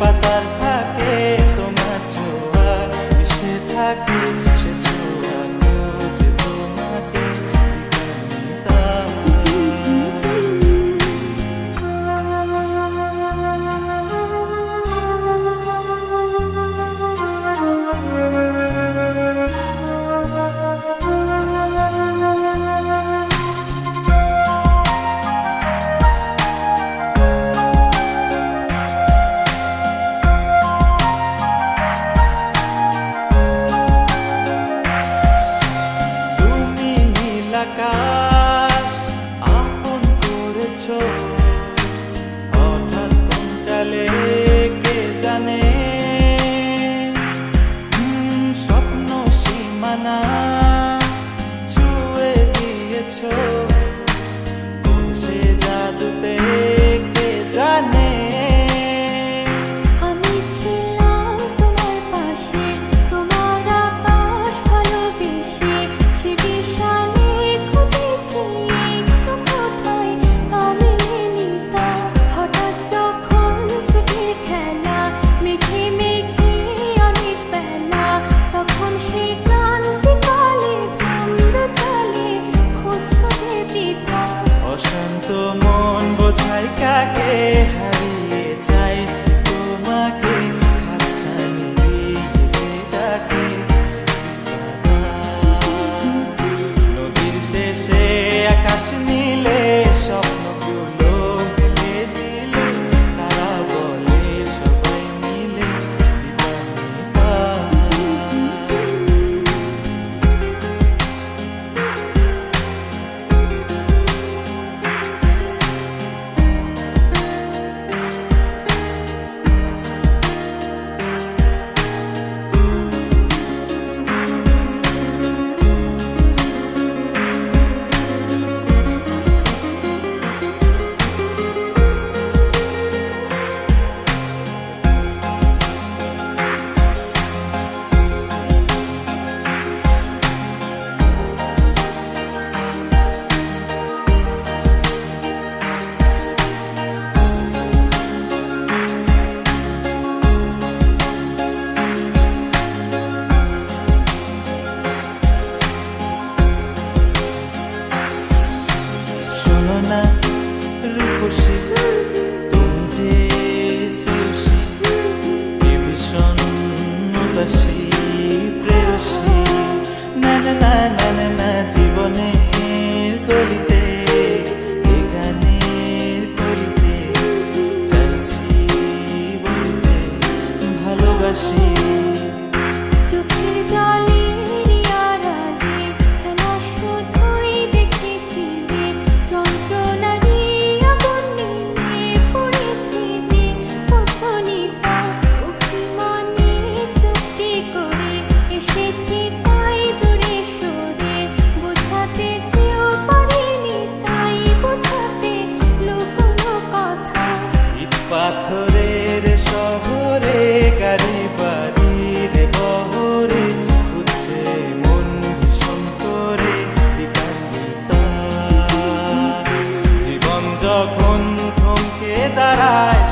পাতার ফাঁকে তোমার ছোঁয়া মিশে থাকে, সে ছোঁয়া খোঁজে তোমাকে দিবানিতা। আকাশ আপন করেছো হঠাৎ কোন কালে কে জানে, স্বপ্ন সীমানা ছুঁয়ে দিয়েছো কোন সে জাদুতে কে জানে। আমি ছিলাম তোমার পাশে, তোমার আকাশ ভালোবেসে, সে বিশালে খুঁজেছি একটু কোথায় কামিনী তা। হঠাৎ যখন ছুটে খেলা মেঘে মেঘে অনেক বেলা, তখন সে ক্লান্তিকালে থামলো চলে খুঁজছো যে পিতা। অশান্ত মন বোঝাই কাকে হারিয়ে চাইছে তোমাকে, হাতছানি দিয়ে ডাকে নদীর শেষে আকাশ নীলে স্বপ্নগুলো মিলে দিলে, তারা বলে সবাই মিলে দিবানিতা। শোনো না রূপসী, তুমি যে শ্রেয়সী, কে ভীষণ উদাসী প্রেয়সী। না না না না না না, জীবনের গলিতে এ গানের কলিতে চাইছি বলতে ভালোবাসি। চোখের জলের আড়ালে খেলা শুধুই দেখেছি যে, যন্ত্রণারই আগুন নিয়ে পড়েছি যে বোঝনি তা। অভিমানে চুক্তি করে এসেছি তাই দূরে সরে, বোঝাতে চেয়েও পারিনি তাই বোঝাতে লুকোনো কথা। ইট পাথরের শহরে গাড়ি বাড়ির বহরে খুঁজছে মন ভীষণ করে দিবানিতা। জীবন যখন থমকে দাঁড়ায়